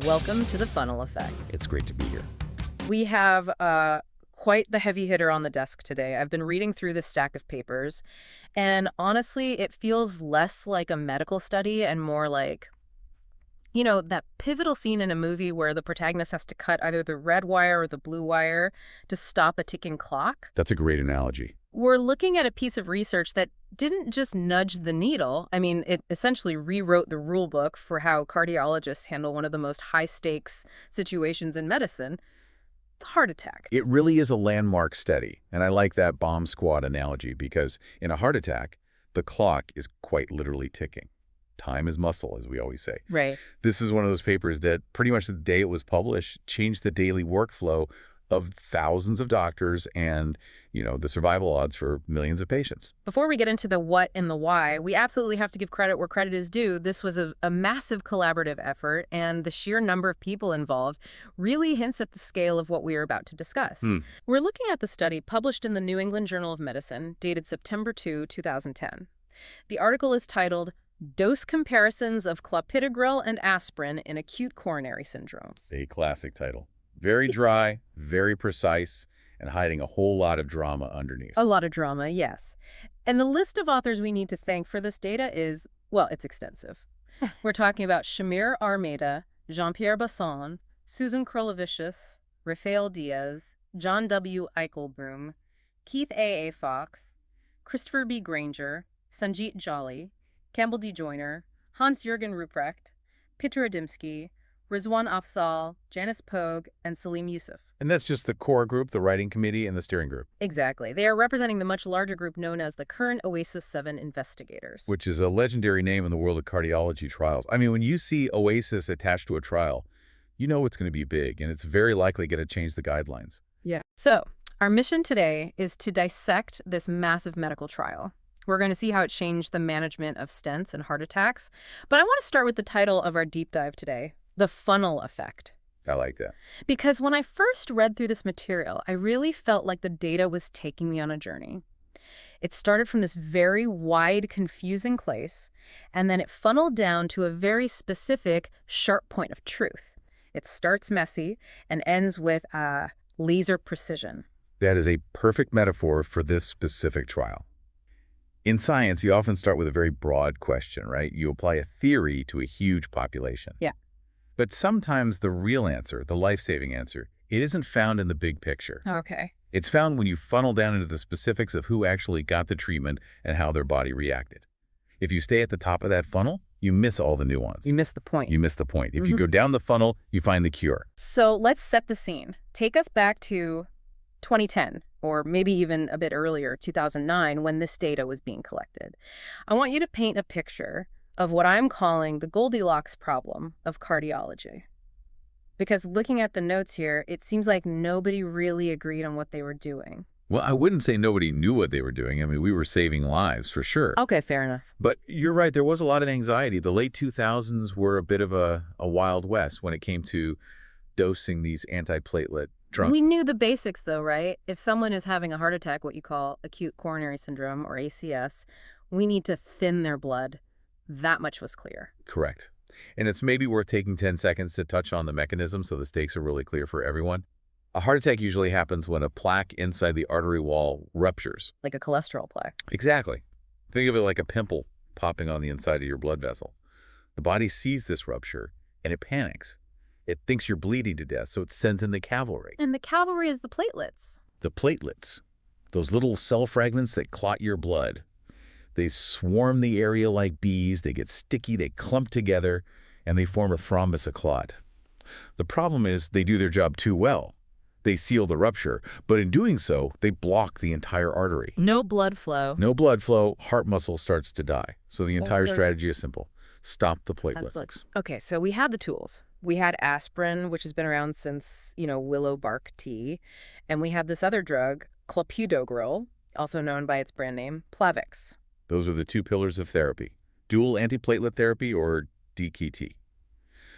Welcome to the funnel effect. It's great to be here. We have quite the heavy hitter on the desk today. I've been reading through this stack of papers, and honestly, it feels less like a medical study and more like, that pivotal scene in a movie where the protagonist has to cut either the red wire or the blue wire to stop a ticking clock. That's a great analogy. We're looking at a piece of research that didn't just nudge the needle. I mean, it essentially rewrote the rule book for how cardiologists handle one of the most high-stakes situations in medicine, the heart attack. It really is a landmark study, and I like that bomb squad analogy because in a heart attack, the clock is quite literally ticking. Time is muscle, as we always say. Right. This is one of those papers that pretty much the day it was published changed the daily workflow of thousands of doctors and, the survival odds for millions of patients. Before we get into the what and the why, we absolutely have to give credit where credit is due. This was a massive collaborative effort, and the sheer number of people involved really hints at the scale of what we are about to discuss. We're looking at the study published in the New England Journal of Medicine, dated September 2, 2010. The article is titled, Dose Comparisons of Clopidogrel and Aspirin in Acute Coronary Syndromes. A classic title. Very dry, very precise, and hiding a whole lot of drama underneath. A lot of drama, yes. And the list of authors we need to thank for this data is, well, it's extensive. We're talking about Shamir Armeda, Jean-Pierre Basson, Susan Krolovicius, Rafael Diaz, John W. Eichelbroom, Keith A. Fox, Christopher B. Granger, Sanjit Jolly, Campbell D. Joyner, Hans-Jürgen Ruprecht, Peter Adamski, Rizwan Afzal, Janice Pogue, and Salim Yusuf. And that's just the core group, the writing committee, and the steering group. Exactly. They are representing the much larger group known as the current OASIS 7 investigators. Which is a legendary name in the world of cardiology trials. I mean, when you see OASIS attached to a trial, you know it's going to be big, and it's very likely going to change the guidelines. Yeah. So, our mission today is to dissect this massive medical trial. We're going to see how it changed the management of stents and heart attacks. But I want to start with the title of our deep dive today, the funnel effect. I like that. Because when I first read through this material, I really felt like the data was taking me on a journey. It started from this very wide, confusing place, and then it funneled down to a very specific, sharp point of truth. It starts messy and ends with laser precision. That is a perfect metaphor for this specific trial. In science, you often start with a very broad question, right? You apply a theory to a huge population. Yeah. But sometimes the real answer, the life-saving answer, it isn't found in the big picture. Okay. It's found when you funnel down into the specifics of who actually got the treatment and how their body reacted. If you stay at the top of that funnel, you miss all the nuance. You miss the point. You miss the point. If you go down the funnel, you find the cure. So let's set the scene. Take us back to 2010, or maybe even a bit earlier, 2009, when this data was being collected. I want you to paint a picture of what I'm calling the Goldilocks problem of cardiology. Because looking at the notes here, it seems like nobody really agreed on what they were doing. Well, I wouldn't say nobody knew what they were doing. I mean, we were saving lives, for sure. Okay, fair enough. But you're right, there was a lot of anxiety. The late 2000s were a bit of a Wild West when it came to dosing these antiplatelet drugs. We knew the basics, though, right? If someone is having a heart attack, what you call acute coronary syndrome, or ACS, we need to thin their blood. That much was clear. Correct. And it's maybe worth taking 10 seconds to touch on the mechanism so the stakes are really clear for everyone. A heart attack usually happens when a plaque inside the artery wall ruptures. Like a cholesterol plaque. Exactly. Think of it like a pimple popping on the inside of your blood vessel. The body sees this rupture and it panics. It thinks you're bleeding to death, so it sends in the cavalry. And the cavalry is the platelets. The platelets, those little cell fragments that clot your blood. They swarm the area like bees, they get sticky, they clump together, and they form a thrombus, a clot. The problem is they do their job too well. They seal the rupture, but in doing so, they block the entire artery. No blood flow. No blood flow, heart muscle starts to die. So the entire strategy is simple. Stop the platelets. Okay, so we had the tools. We had aspirin, which has been around since, willow bark tea. And we had this other drug, Clopidogrel, also known by its brand name, Plavix. Those are the two pillars of therapy, dual antiplatelet therapy or DKT.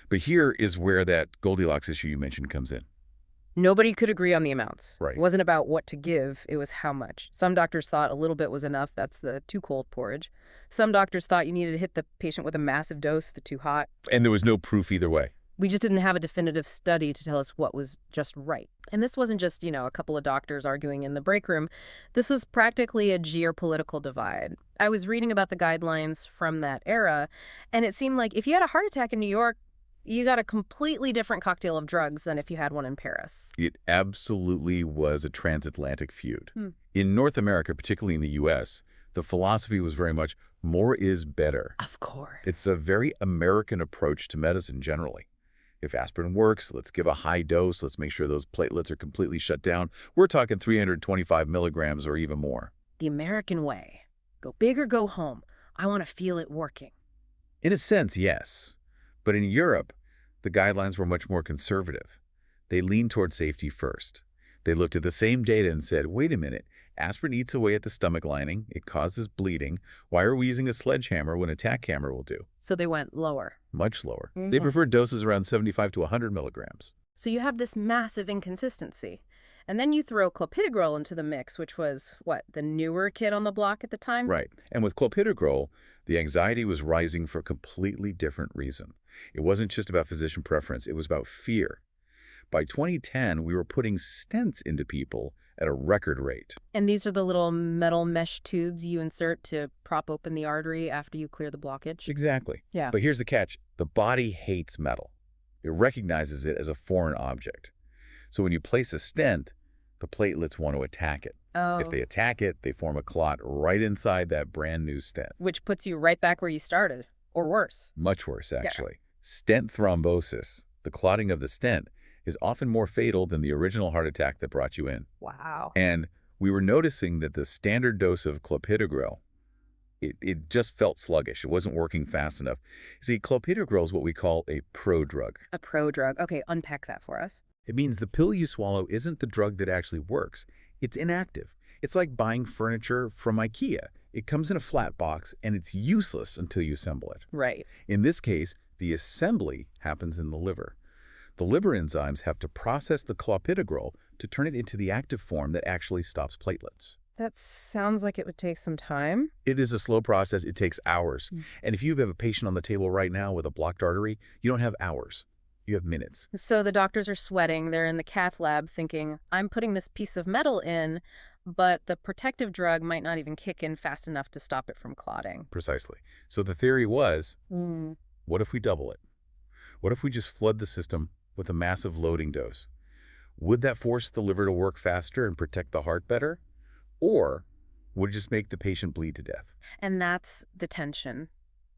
But here is where that Goldilocks issue you mentioned comes in. Nobody could agree on the amounts. Right. It wasn't about what to give, it was how much. Some doctors thought a little bit was enough, that's the too cold porridge. Some doctors thought you needed to hit the patient with a massive dose, the too hot. And there was no proof either way. We just didn't have a definitive study to tell us what was just right. And this wasn't just, a couple of doctors arguing in the break room. This was practically a geopolitical divide. I was reading about the guidelines from that era, and it seemed like if you had a heart attack in New York, you got a completely different cocktail of drugs than if you had one in Paris. It absolutely was a transatlantic feud. Hmm. In North America, particularly in the U.S., the philosophy was very much more is better. Of course. It's a very American approach to medicine generally. If aspirin works, let's give a high dose. Let's make sure those platelets are completely shut down. We're talking 325 milligrams or even more. The American way. Go big or go home. I want to feel it working. In a sense, yes. But in Europe, the guidelines were much more conservative. They leaned toward safety first. They looked at the same data and said, wait a minute, aspirin eats away at the stomach lining. It causes bleeding. Why are we using a sledgehammer when a tack hammer will do? So they went lower. Much lower. They preferred doses around 75 to 100 milligrams. So you have this massive inconsistency. And then you throw clopidogrel into the mix, which was, the newer kid on the block at the time? Right. And with clopidogrel, the anxiety was rising for a completely different reason. It wasn't just about physician preference. It was about fear. By 2010, we were putting stents into people at a record rate. And these are the little metal mesh tubes you insert to prop open the artery after you clear the blockage? Exactly. Yeah. But here's the catch. The body hates metal. It recognizes it as a foreign object. So when you place a stent, the platelets want to attack it. Oh. If they attack it, they form a clot right inside that brand new stent. Which puts you right back where you started, or worse. Much worse, actually. Yeah. Stent thrombosis, the clotting of the stent, is often more fatal than the original heart attack that brought you in. Wow. And we were noticing that the standard dose of clopidogrel, it just felt sluggish. It wasn't working fast enough. See, clopidogrel is what we call a prodrug. A prodrug. Okay, unpack that for us. It means the pill you swallow isn't the drug that actually works. It's inactive. It's like buying furniture from IKEA. It comes in a flat box, and it's useless until you assemble it. Right. In this case, the assembly happens in the liver. The liver enzymes have to process the clopidogrel to turn it into the active form that actually stops platelets. That sounds like it would take some time. It is a slow process. It takes hours. And if you have a patient on the table right now with a blocked artery, you don't have hours. You have minutes. So the doctors are sweating. They're in the cath lab thinking, I'm putting this piece of metal in, but the protective drug might not even kick in fast enough to stop it from clotting. Precisely. So the theory was, what if we double it? What if we just flood the system with a massive loading dose? Would that force the liver to work faster and protect the heart better? Or would it just make the patient bleed to death? And that's the tension.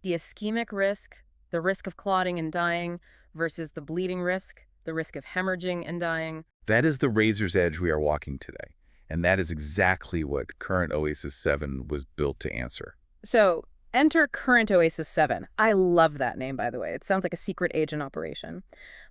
The ischemic risk, the risk of clotting and dying, versus the bleeding risk, the risk of hemorrhaging and dying. That is the razor's edge we are walking today. And that is exactly what Current OASIS 7 was built to answer. So enter Current OASIS 7. I love that name, by the way. It sounds like a secret agent operation.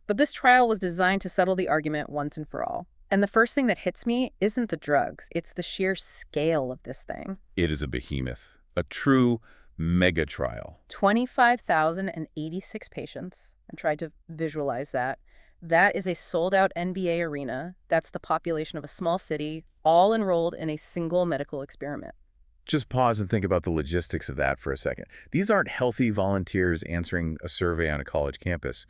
But this trial was designed to settle the argument once and for all. And the first thing that hits me isn't the drugs. It's the sheer scale of this thing. It is a behemoth, a true mega trial. 25,086 patients. I tried to visualize that. That is a sold-out NBA arena. That's the population of a small city, all enrolled in a single medical experiment. Just pause and think about the logistics of that for a second. These aren't healthy volunteers answering a survey on a college campus.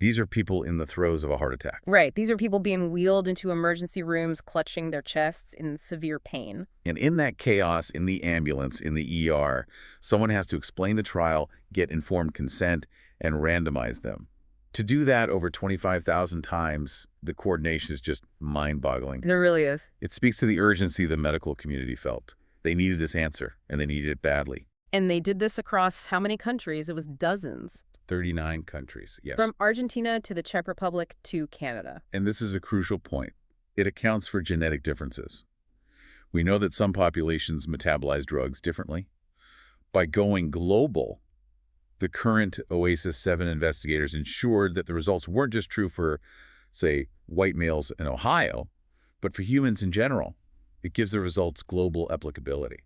These are people in the throes of a heart attack. Right. These are people being wheeled into emergency rooms, clutching their chests in severe pain. And in that chaos, in the ambulance, in the ER, someone has to explain the trial, get informed consent, and randomize them. To do that over 25,000 times, the coordination is just mind-boggling. There really is. It speaks to the urgency the medical community felt. They needed this answer, and they needed it badly. And they did this across how many countries? It was dozens. 39 countries, yes. From Argentina to the Czech Republic to Canada. And this is a crucial point. It accounts for genetic differences. We know that some populations metabolize drugs differently. By going global, the Current OASIS 7 investigators ensured that the results weren't just true for, say, white males in Ohio, but for humans in general. It gives the results global applicability.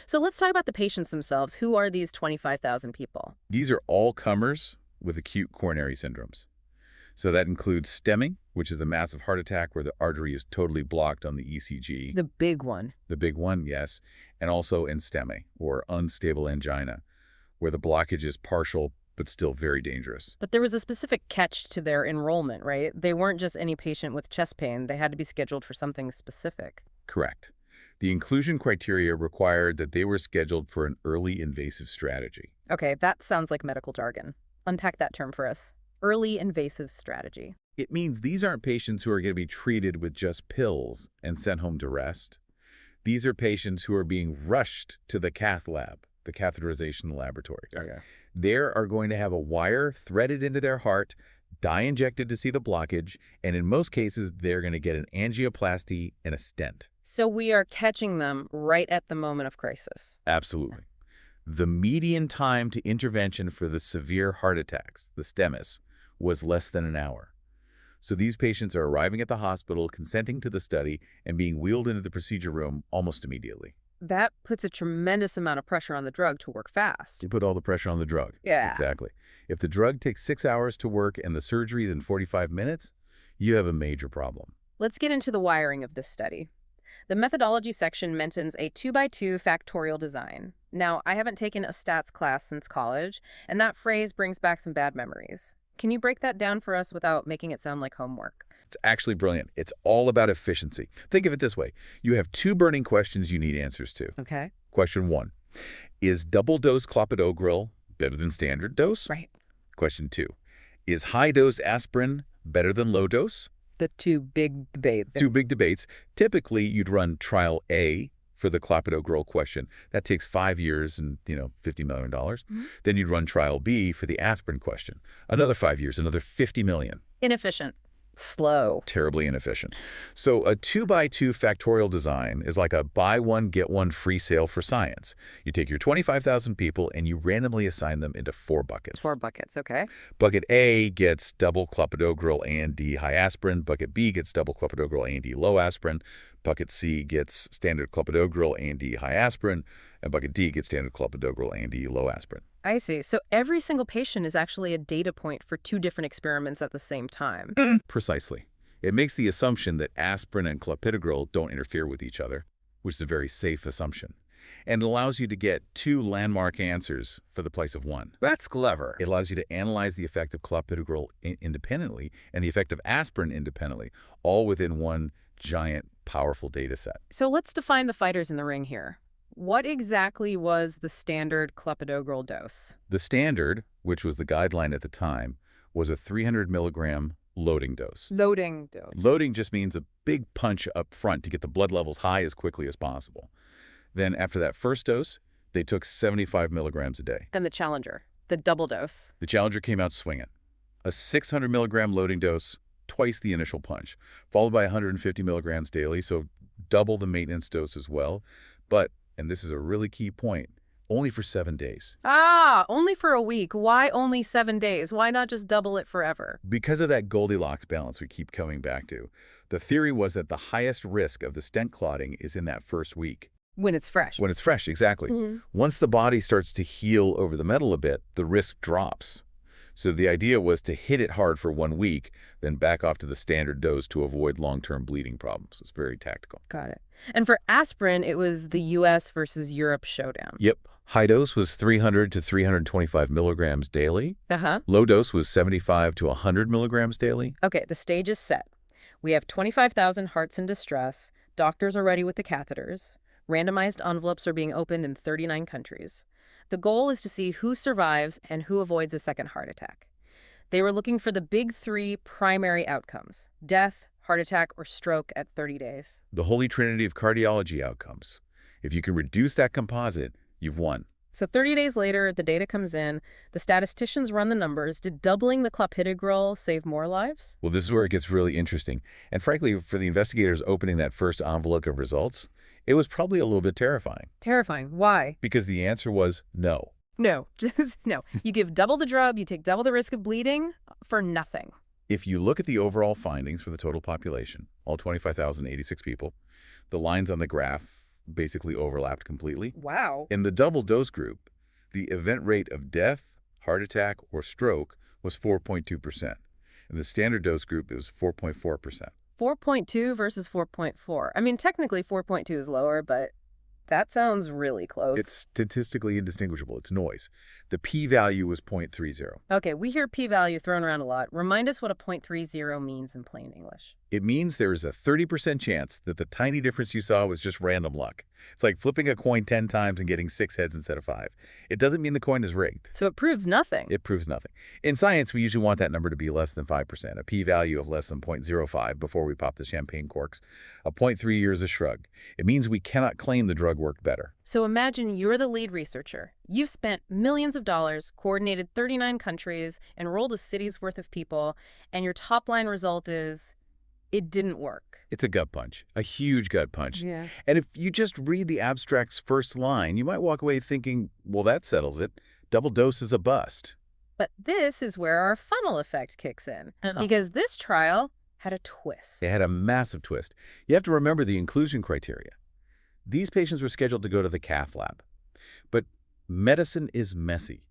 So let's talk about the patients themselves. Who are these 25,000 people? These are all comers with acute coronary syndromes. So that includes stemming, which is a massive heart attack where the artery is totally blocked on the ECG. The big one. The big one, yes. And also enstemme, or unstable angina, where the blockage is partial but still very dangerous. But there was a specific catch to their enrollment, right? They weren't just any patient with chest pain. They had to be scheduled for something specific. Correct. The inclusion criteria required that they were scheduled for an early invasive strategy. Okay, that sounds like medical jargon. Unpack that term for us. Early invasive strategy. It means these aren't patients who are going to be treated with just pills and sent home to rest. These are patients who are being rushed to the cath lab, the catheterization laboratory. Okay. They are going to have a wire threaded into their heart, dye injected to see the blockage, and in most cases, they're going to get an angioplasty and a stent. So we are catching them right at the moment of crisis. Absolutely. The median time to intervention for the severe heart attacks, the STEMIS, was less than an hour. So these patients are arriving at the hospital, consenting to the study, and being wheeled into the procedure room almost immediately. That puts a tremendous amount of pressure on the drug to work fast. You put all the pressure on the drug. Yeah. Exactly. If the drug takes 6 hours to work and the surgery is in 45 minutes, you have a major problem. Let's get into the wiring of this study. The methodology section mentions a 2x2 factorial design. Now, I haven't taken a stats class since college, and that phrase brings back some bad memories. Can you break that down for us without making it sound like homework? It's actually brilliant. It's all about efficiency. Think of it this way. You have 2 burning questions you need answers to. Okay. Question 1. Is double-dose Clopidogrel better than standard dose? Right. Question 2. Is high-dose aspirin better than low-dose? The two big debates. 2 big debates. Typically, you'd run trial A for the Clopidogrel question. That takes 5 years and, $50 million. Then you'd run trial B for the aspirin question. Another 5 years, another $50 million. Inefficient. Slow. Terribly inefficient. So a 2x2 factorial design is like a buy one, get one free sale for science. You take your 25,000 people and you randomly assign them into 4 buckets. 4 buckets, okay. Bucket A gets double Clopidogrel A and D high aspirin. Bucket B gets double Clopidogrel A and D low aspirin. Bucket C gets standard Clopidogrel A and D high aspirin. And bucket D gets standard Clopidogrel A and D low aspirin. I see. So every single patient is actually a data point for 2 different experiments at the same time. Precisely. It makes the assumption that aspirin and clopidogrel don't interfere with each other, which is a very safe assumption, and allows you to get 2 landmark answers for the price of 1. That's clever. It allows you to analyze the effect of clopidogrel independently and the effect of aspirin independently, all within one giant, powerful data set. So let's define the fighters in the ring here. What exactly was the standard Clopidogrel dose? The standard, which was the guideline at the time, was a 300 milligram loading dose. Loading dose. Loading just means a big punch up front to get the blood levels high as quickly as possible. Then after that first dose, they took 75 milligrams a day. And the Challenger, the double dose. The Challenger came out swinging. A 600 milligram loading dose, twice the initial punch, followed by 150 milligrams daily, so double the maintenance dose as well. But, and this is a really key point, only for 7 days. Ah, only for a week. Why only 7 days? Why not just double it forever? Because of that Goldilocks balance we keep coming back to. The theory was that the highest risk of the stent clotting is in that first week. When it's fresh. When it's fresh, exactly. Once the body starts to heal over the metal a bit, the risk drops. So the idea was to hit it hard for 1 week, then back off to the standard dose to avoid long-term bleeding problems. It's very tactical. Got it. And for aspirin, it was the U.S. versus Europe showdown. Yep. High dose was 300 to 325 milligrams daily. Uh-huh. Low dose was 75 to 100 milligrams daily. Okay, the stage is set. We have 25,000 hearts in distress. Doctors are ready with the catheters. Randomized envelopes are being opened in 39 countries. The goal is to see who survives and who avoids a second heart attack. They were looking for the big 3 primary outcomes: death, heart attack, or stroke at 30 days. The holy trinity of cardiology outcomes. If you can reduce that composite, you've won. So 30 days later, the data comes in. The statisticians run the numbers. Did doubling the Clopidogrel save more lives? Well, this is where it gets really interesting. And frankly, for the investigators opening that first envelope of results, it was probably a little bit terrifying. Terrifying. Why? Because the answer was no. No, just no. You give double the drug, you take double the risk of bleeding for nothing. If you look at the overall findings for the total population, all 25,086 people, the lines on the graph basically overlapped completely. Wow. In the double dose group, the event rate of death, heart attack, or stroke was 4.2%. In the standard dose group, it was 4.4%. 4.2 versus 4.4. I mean, technically 4.2 is lower, but That sounds really It's close. statistically indistinguishable. It's noise. The p-value was 0.30. Okay, we hear p-value thrown around a lot. Remind us what a 0.30 means in plain English. It means there is a 30% chance that the tiny difference you saw was just random luck. It's like flipping a coin 10 times and getting 6 heads instead of 5. It doesn't mean the coin is rigged. So it proves nothing. It proves nothing. In science, we usually want that number to be less than 5%, a p-value of less than 0.05 before we pop the champagne corks. A 0.3 is a shrug. It means we cannot claim the drug worked better. So imagine you're the lead researcher. You've spent millions of dollars, coordinated 39 countries, enrolled a city's worth of people, and your top-line result is it didn't work. It's a gut punch, a huge gut punch. Yeah. And if you just read the abstract's first line, you might walk away thinking, well, that settles it. Double dose is a bust. But this is where our funnel effect kicks in, because this trial had a twist. It had a massive twist. You have to remember the inclusion criteria. These patients were scheduled to go to the cath lab. But medicine is messy.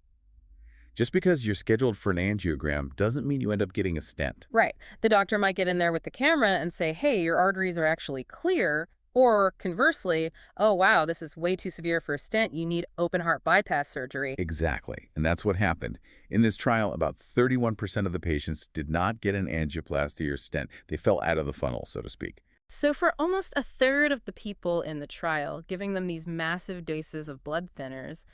Just because you're scheduled for an angiogram doesn't mean you end up getting a stent. Right. The doctor might get in there with the camera and say, hey, your arteries are actually clear. Or conversely, oh, wow, this is way too severe for a stent. You need open heart bypass surgery. Exactly. And that's what happened. In this trial, about 31% of the patients did not get an angioplasty or stent. They fell out of the funnel, so to speak. So for almost a third of the people in the trial, giving them these massive doses of blood thinners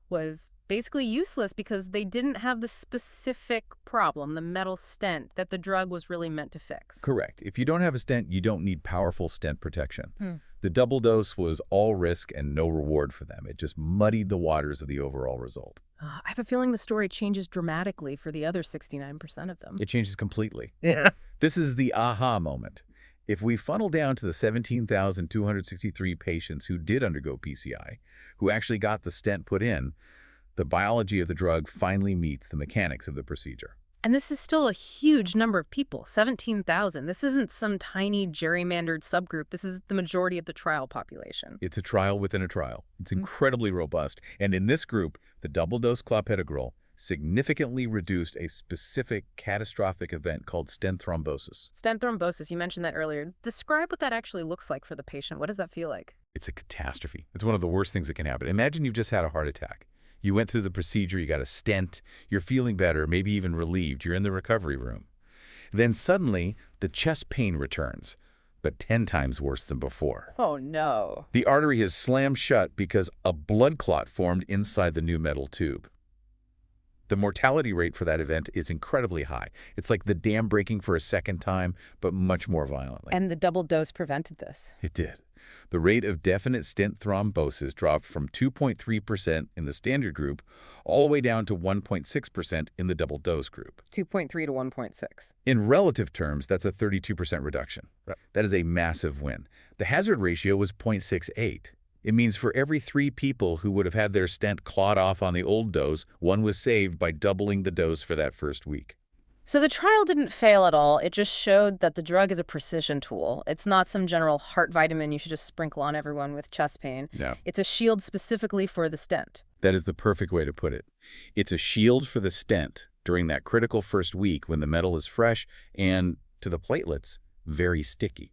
was basically useless because they didn't have the specific problem, the metal stent, that the drug was really meant to fix. Correct. If you don't have a stent, you don't need powerful stent protection. The double dose was all risk and no reward for them. It just muddied the waters of the overall result. I have a feeling the story changes dramatically for the other 69% of them. It changes completely. Yeah. This is the aha moment. If we funnel down to the 17,263 patients who did undergo PCI, who actually got the stent put in, the biology of the drug finally meets the mechanics of the procedure. And this is still a huge number of people, 17,000. This isn't some tiny gerrymandered subgroup. This is the majority of the trial population. It's a trial within a trial. It's incredibly robust. And in this group, the double-dose Clopidogrel significantly reduced a specific catastrophic event called stent thrombosis. Stent thrombosis, you mentioned that earlier. Describe what that actually looks like for the patient. What does that feel like? It's a catastrophe. It's one of the worst things that can happen. Imagine you've just had a heart attack. You went through the procedure, you got a stent, you're feeling better, maybe even relieved, you're in the recovery room. Then suddenly, the chest pain returns, but 10 times worse than before. Oh, no. The artery has slammed shut because a blood clot formed inside the new metal tube. The mortality rate for that event is incredibly high. It's like the dam breaking for a second time, but much more violently. And the double dose prevented this. It did. The rate of definite stent thrombosis dropped from 2.3% in the standard group all the way down to 1.6% in the double dose group. 2.3 to 1.6. In relative terms, that's a 32% reduction. That is a massive win. The hazard ratio was 0.68. It means for every 3 people who would have had their stent clawed off on the old dose, 1 was saved by doubling the dose for that first week. So the trial didn't fail at all. It just showed that the drug is a precision tool. It's not some general heart vitamin you should just sprinkle on everyone with chest pain. No. It's a shield specifically for the stent. That is the perfect way to put it. It's a shield for the stent during that critical first week when the metal is fresh and, to the platelets, very sticky.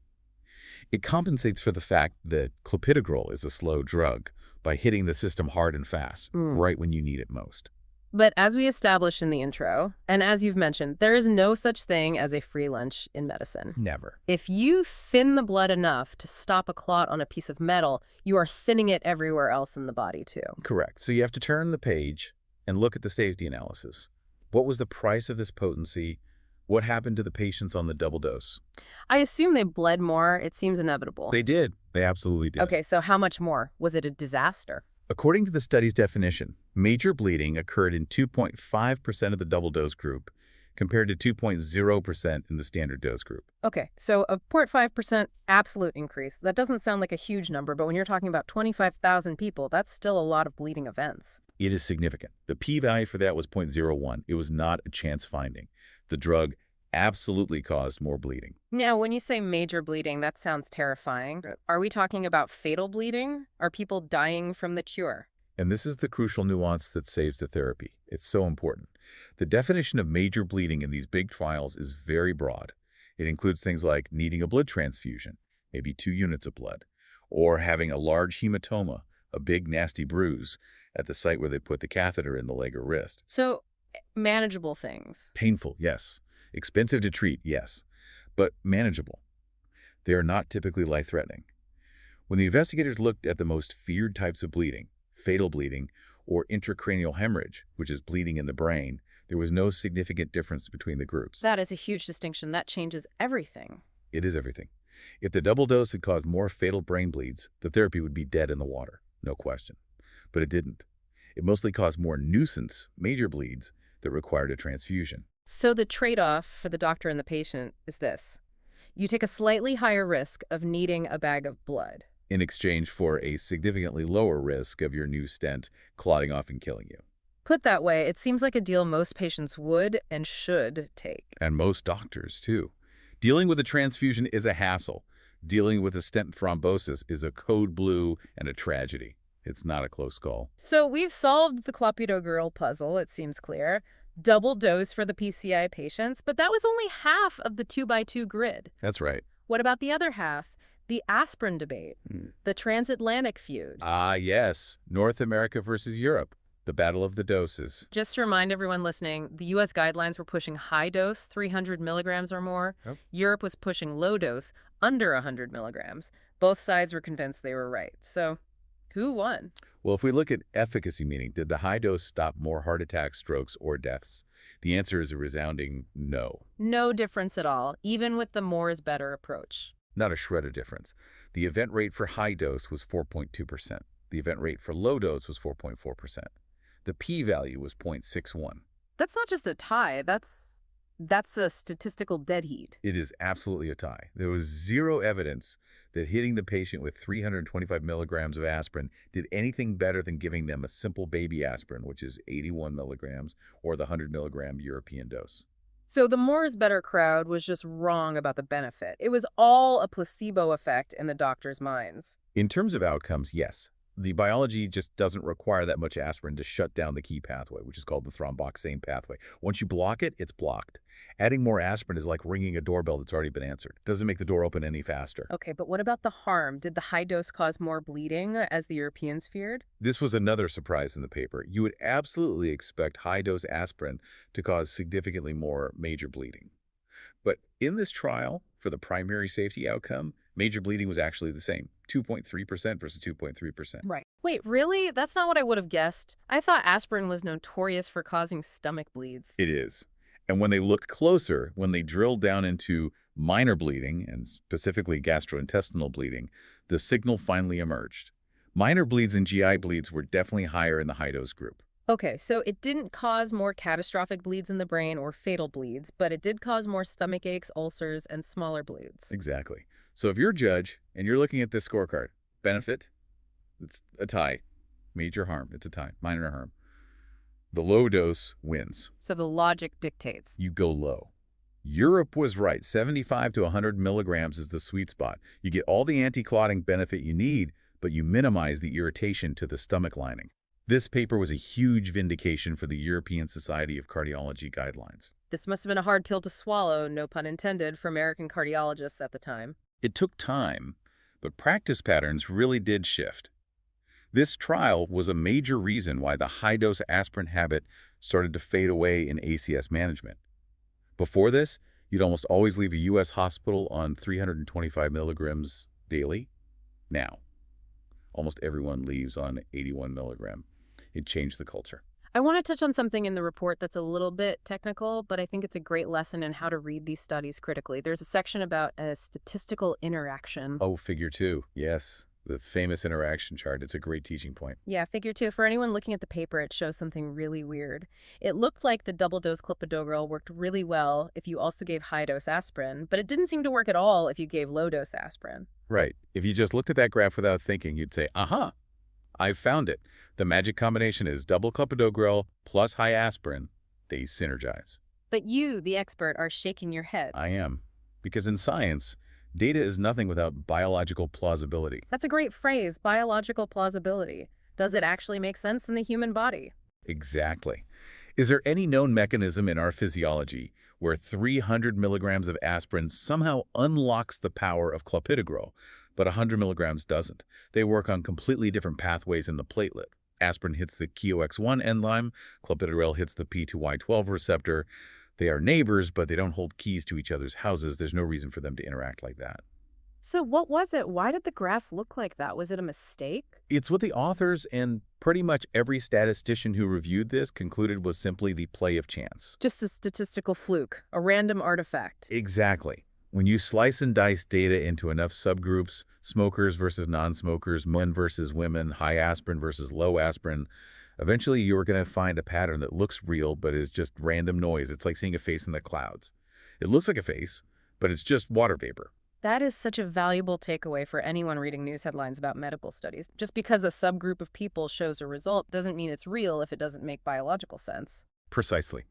It compensates for the fact that Clopidogrel is a slow drug by hitting the system hard and fast, right when you need it most. But as we established in the intro, and as you've mentioned, there is no such thing as a free lunch in medicine. Never. If you thin the blood enough to stop a clot on a piece of metal, you are thinning it everywhere else in the body too. Correct. So you have to turn the page and look at the safety analysis. What was the price of this potency? What happened to the patients on the double dose? I assume they bled more. It seems inevitable. They did. They absolutely did. Okay, so how much more? Was it a disaster? According to the study's definition, major bleeding occurred in 2.5% of the double dose group compared to 2.0% in the standard dose group. Okay, so a 0.5% absolute increase. That doesn't sound like a huge number, but when you're talking about 25,000 people, that's still a lot of bleeding events. It is significant. The p-value for that was 0.01. It was not a chance finding. The drug absolutely caused more bleeding. Now, when you say major bleeding, that sounds terrifying. Are we talking about fatal bleeding? Are people dying from the cure? And this is the crucial nuance that saves the therapy. It's so important. The definition of major bleeding in these big trials is very broad. It includes things like needing a blood transfusion, maybe 2 units of blood, or having a large hematoma, a big, nasty bruise at the site where they put the catheter in the leg or wrist. So, manageable things. Painful, yes. Expensive to treat, yes. But manageable. They are not typically life-threatening. When the investigators looked at the most feared types of bleeding, fatal bleeding, or intracranial hemorrhage, which is bleeding in the brain, there was no significant difference between the groups. That is a huge distinction. That changes everything. It is everything. If the double dose had caused more fatal brain bleeds, the therapy would be dead in the water, no question. But it didn't. It mostly caused more nuisance, major bleeds that required a transfusion. So the trade-off for the doctor and the patient is this. You take a slightly higher risk of needing a bag of blood. In exchange for a significantly lower risk of your new stent clotting off and killing you. Put that way, it seems like a deal most patients would and should take. And most doctors, too. Dealing with a transfusion is a hassle. Dealing with a stent thrombosis is a code blue and a tragedy. It's not a close call. So we've solved the Clopidogrel puzzle, it seems clear. Double dose for the PCI patients, but that was only half of the 2x2 grid. That's right. What about the other half? The aspirin debate, the transatlantic feud. Ah, yes. North America versus Europe. The battle of the doses. Just to remind everyone listening, the U.S. guidelines were pushing high dose, 300 milligrams or more. Yep. Europe was pushing low dose, under 100 milligrams. Both sides were convinced they were right. So, who won? Well, if we look at efficacy, meaning did the high dose stop more heart attacks, strokes, or deaths? The answer is a resounding no. No difference at all, even with the more is better approach. Not a shred of difference. The event rate for high dose was 4.2%. The event rate for low dose was 4.4%. The p-value was 0.61. That's not just a tie, that's a statistical dead heat. It is absolutely a tie. There was zero evidence that hitting the patient with 325 milligrams of aspirin did anything better than giving them a simple baby aspirin, which is 81 milligrams, or the 100 milligram European dose. So the more is better crowd was just wrong about the benefit. It was all a placebo effect in the doctors' minds. In terms of outcomes, yes. The biology just doesn't require that much aspirin to shut down the key pathway, which is called the thromboxane pathway. Once you block it, it's blocked. Adding more aspirin is like ringing a doorbell that's already been answered. It doesn't make the door open any faster. Okay, but what about the harm? Did the high dose cause more bleeding, as the Europeans feared? This was another surprise in the paper. You would absolutely expect high-dose aspirin to cause significantly more major bleeding. But in this trial, for the primary safety outcome, major bleeding was actually the same, 2.3% versus 2.3%. Right. Wait, really? That's not what I would have guessed. I thought aspirin was notorious for causing stomach bleeds. It is. And when they looked closer, when they drilled down into minor bleeding, and specifically gastrointestinal bleeding, the signal finally emerged. Minor bleeds and GI bleeds were definitely higher in the high-dose group. Okay, so it didn't cause more catastrophic bleeds in the brain or fatal bleeds, but it did cause more stomach aches, ulcers, and smaller bleeds. Exactly. So if you're a judge and you're looking at this scorecard, benefit, it's a tie. Major harm, it's a tie. Minor harm. The low dose wins. So the logic dictates. You go low. Europe was right. 75 to 100 milligrams is the sweet spot. You get all the anti-clotting benefit you need, but you minimize the irritation to the stomach lining. This paper was a huge vindication for the European Society of Cardiology guidelines. This must have been a hard pill to swallow, no pun intended, for American cardiologists at the time. It took time, but practice patterns really did shift. This trial was a major reason why the high-dose aspirin habit started to fade away in ACS management. Before this, you'd almost always leave a U.S. hospital on 325 milligrams daily. Now, almost everyone leaves on 81 milligram. It changed the culture. I want to touch on something in the report that's a little bit technical, but I think it's a great lesson in how to read these studies critically. There's a section about a statistical interaction. Oh, figure 2. Yes, the famous interaction chart. It's a great teaching point. Yeah, figure 2. For anyone looking at the paper, it shows something really weird. It looked like the double-dose Clopidogrel worked really well if you also gave high-dose aspirin, but it didn't seem to work at all if you gave low-dose aspirin. Right. If you just looked at that graph without thinking, you'd say, aha, I've found it. The magic combination is double Clopidogrel plus high aspirin. They synergize. But you, the expert, are shaking your head. I am. Because in science, data is nothing without biological plausibility. That's a great phrase, biological plausibility. Does it actually make sense in the human body? Exactly. Is there any known mechanism in our physiology where 300 milligrams of aspirin somehow unlocks the power of Clopidogrel, but 100 milligrams doesn't. They work on completely different pathways in the platelet. Aspirin hits the COX-1 enzyme, clopidogrel hits the P2Y12 receptor. They are neighbors, but they don't hold keys to each other's houses. There's no reason for them to interact like that. So what was it? Why did the graph look like that? Was it a mistake? It's what the authors and pretty much every statistician who reviewed this concluded was simply the play of chance. Just a statistical fluke, a random artifact. Exactly. When you slice and dice data into enough subgroups, smokers versus non-smokers, men versus women, high aspirin versus low aspirin, eventually you're going to find a pattern that looks real but is just random noise. It's like seeing a face in the clouds. It looks like a face, but it's just water vapor. That is such a valuable takeaway for anyone reading news headlines about medical studies. Just because a subgroup of people shows a result doesn't mean it's real if it doesn't make biological sense. Precisely.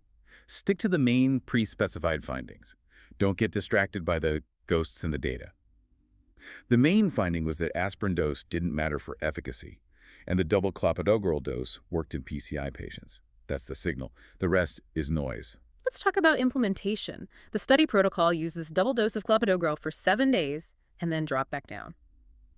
Stick to the main pre-specified findings. Don't get distracted by the ghosts in the data. The main finding was that aspirin dose didn't matter for efficacy, and the double clopidogrel dose worked in PCI patients. That's the signal. The rest is noise. Let's talk about implementation. The study protocol used this double dose of clopidogrel for 7 days and then dropped back down.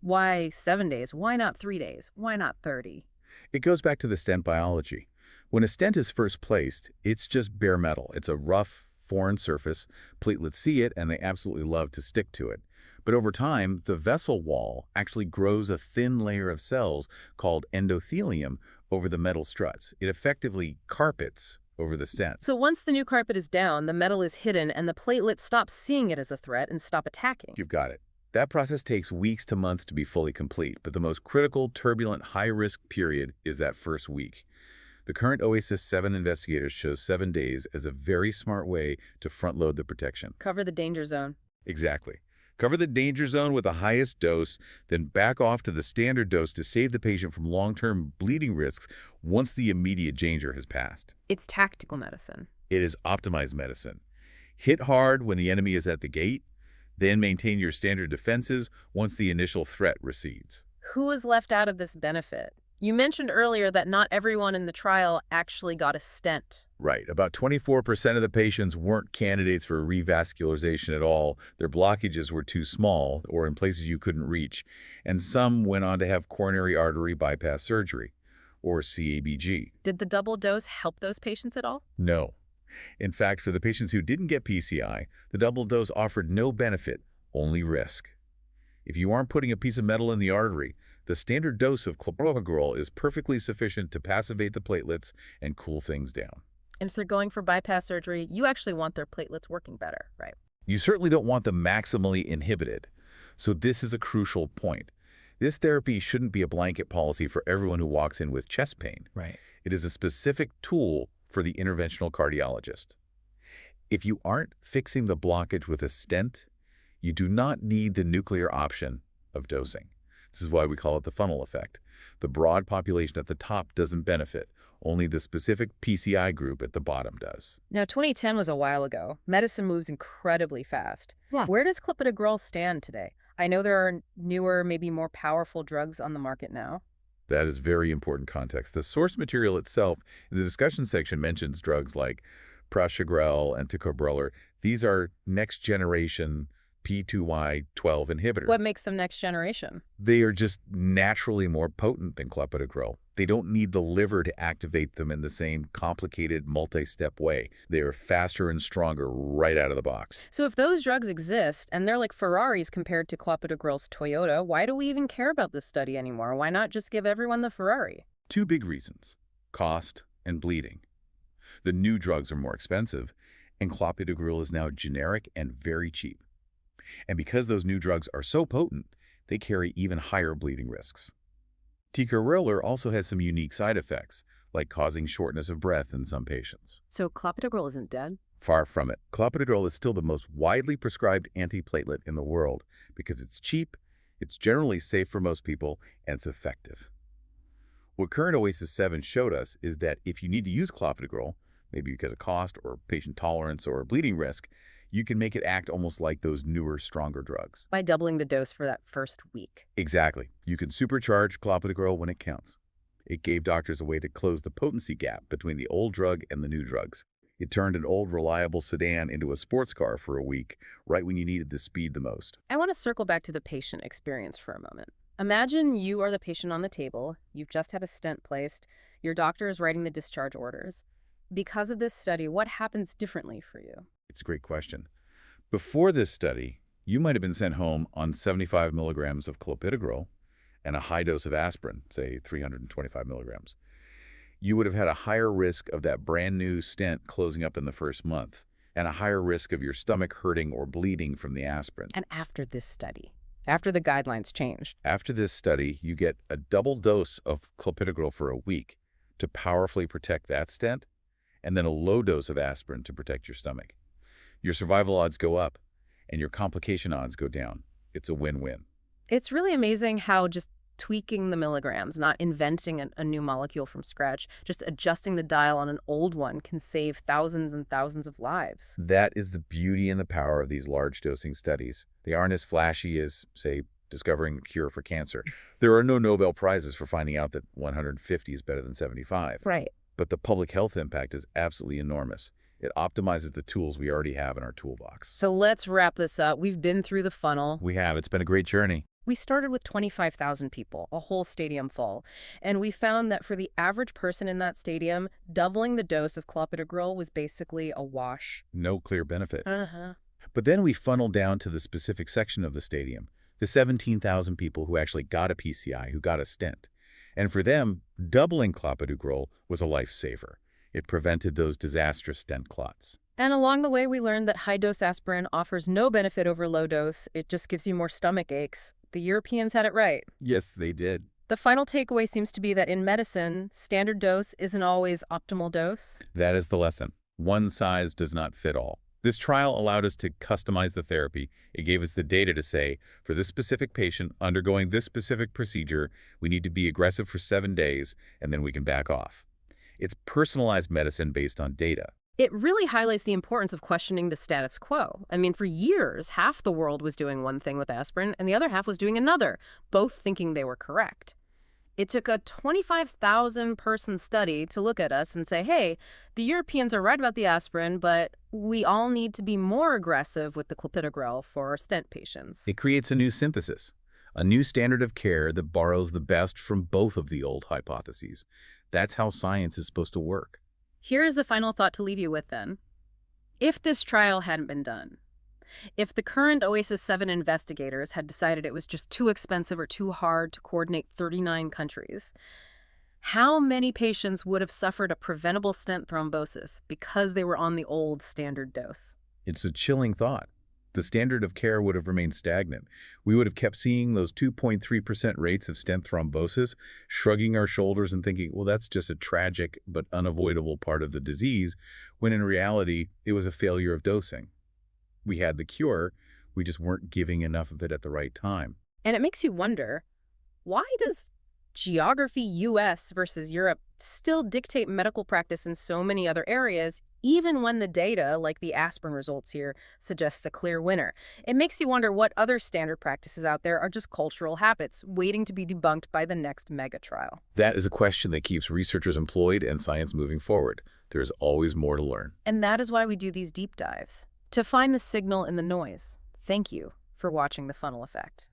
Why 7 days? Why not 3 days? Why not 30? It goes back to the stent biology. When a stent is first placed, it's just bare metal. It's a rough, foreign surface. Platelets see it, and they absolutely love to stick to it. But over time, the vessel wall actually grows a thin layer of cells called endothelium over the metal struts. It effectively carpets over the stent. So once the new carpet is down, the metal is hidden and the platelets stop seeing it as a threat and stop attacking. You've got it. That process takes weeks to months to be fully complete, but the most critical, turbulent, high-risk period is that first week. The current OASIS 7 investigators chose 7 days as a very smart way to front-load the protection. Cover the danger zone. Exactly. Cover the danger zone with the highest dose, then back off to the standard dose to save the patient from long-term bleeding risks once the immediate danger has passed. It's tactical medicine. It is optimized medicine. Hit hard when the enemy is at the gate, then maintain your standard defenses once the initial threat recedes. Who is left out of this benefit? You mentioned earlier that not everyone in the trial actually got a stent. Right. About 24% of the patients weren't candidates for revascularization at all. Their blockages were too small or in places you couldn't reach. And some went on to have coronary artery bypass surgery, or CABG. Did the double dose help those patients at all? No. In fact, for the patients who didn't get PCI, the double dose offered no benefit, only risk. If you aren't putting a piece of metal in the artery, the standard dose of clopidogrel is perfectly sufficient to passivate the platelets and cool things down. And if they're going for bypass surgery, you actually want their platelets working better, right? You certainly don't want them maximally inhibited. So this is a crucial point. This therapy shouldn't be a blanket policy for everyone who walks in with chest pain. Right. It is a specific tool for the interventional cardiologist. If you aren't fixing the blockage with a stent, you do not need the nuclear option of dosing. This is why we call it the funnel effect. The broad population at the top doesn't benefit. Only the specific PCI group at the bottom does. Now, 2010 was a while ago. Medicine moves incredibly fast. Yeah. Where does clopidogrel stand today? I know there are newer, maybe more powerful drugs on the market now. That is very important context. The source material itself in the discussion section mentions drugs like prasugrel and ticagrelor. These are next-generation P2Y12 inhibitors. What makes them next generation? They are just naturally more potent than clopidogrel. They don't need the liver to activate them in the same complicated multi-step way. They are faster and stronger right out of the box. So if those drugs exist, and they're like Ferraris compared to clopidogrel's Toyota, why do we even care about this study anymore? Why not just give everyone the Ferrari? Two big reasons: cost and bleeding. The new drugs are more expensive, and clopidogrel is now generic and very cheap. And because those new drugs are so potent, they carry even higher bleeding risks. Ticagrelor also has some unique side effects, like causing shortness of breath in some patients. So clopidogrel isn't dead? Far from it. Clopidogrel is still the most widely prescribed antiplatelet in the world because it's cheap, it's generally safe for most people, and it's effective. What current OASIS 7 showed us is that if you need to use clopidogrel, maybe because of cost or patient tolerance or bleeding risk, you can make it act almost like those newer, stronger drugs. By doubling the dose for that first week. Exactly. You can supercharge clopidogrel when it counts. It gave doctors a way to close the potency gap between the old drug and the new drugs. It turned an old reliable sedan into a sports car for a week, right when you needed the speed the most. I want to circle back to the patient experience for a moment. Imagine you are the patient on the table, you've just had a stent placed, your doctor is writing the discharge orders. Because of this study, what happens differently for you? It's a great question. Before this study, you might have been sent home on 75 milligrams of clopidogrel and a high dose of aspirin, say 325 milligrams. You would have had a higher risk of that brand new stent closing up in the first month and a higher risk of your stomach hurting or bleeding from the aspirin. And after this study, after the guidelines changed, After this study, you get a double dose of clopidogrel for a week to powerfully protect that stent, and then a low dose of aspirin to protect your stomach. Your survival odds go up, and your complication odds go down. It's a win-win. it's really amazing how just tweaking the milligrams, not inventing a new molecule from scratch, just adjusting the dial on an old one can save thousands and thousands of lives. That is the beauty and the power of these large dosing studies. They aren't as flashy as, say, discovering a cure for cancer. There are no Nobel Prizes for finding out that 150 is better than 75. Right. But the public health impact is absolutely enormous. It optimizes the tools we already have in our toolbox. So let's wrap this up. We've been through the funnel. We have. It's been a great journey. We started with 25,000 people, a whole stadium full, and we found that for the average person in that stadium, doubling the dose of clopidogrel was basically a wash. No clear benefit. Uh-huh. But then we funneled down to the specific section of the stadium, the 17,000 people who actually got a PCI, who got a stent. And for them, doubling clopidogrel was a lifesaver. It prevented those disastrous stent clots. And along the way, we learned that high-dose aspirin offers no benefit over low dose. It just gives you more stomach aches. The Europeans had it right. Yes, they did. The final takeaway seems to be that in medicine, standard dose isn't always optimal dose. That is the lesson. One size does not fit all. This trial allowed us to customize the therapy. It gave us the data to say, for this specific patient undergoing this specific procedure, we need to be aggressive for 7 days, and then we can back off. It's personalized medicine based on data. It really highlights the importance of questioning the status quo. I mean, for years, half the world was doing one thing with aspirin, and the other half was doing another, both thinking they were correct. It took a 25,000-person study to look at us and say, hey, the Europeans are right about the aspirin, but we all need to be more aggressive with the clopidogrel for our stent patients. It creates a new synthesis, a new standard of care that borrows the best from both of the old hypotheses. That's how science is supposed to work. Here is the final thought to leave you with, then. If this trial hadn't been done, if the current OASIS 7 investigators had decided it was just too expensive or too hard to coordinate 39 countries, how many patients would have suffered a preventable stent thrombosis because they were on the old standard dose? It's a chilling thought. The standard of care would have remained stagnant. We would have kept seeing those 2.3% rates of stent thrombosis, shrugging our shoulders and thinking, well, that's just a tragic but unavoidable part of the disease, when in reality, it was a failure of dosing. We had the cure, we just weren't giving enough of it at the right time. And it makes you wonder, why does geography US versus Europe still dictate medical practice in so many other areas, even when the data, like the aspirin results here, suggests a clear winner? It makes you wonder what other standard practices out there are just cultural habits waiting to be debunked by the next mega trial. That is a question that keeps researchers employed and science moving forward. There's always more to learn. And that is why we do these deep dives, to find the signal in the noise. Thank you for watching The Funnel Effect.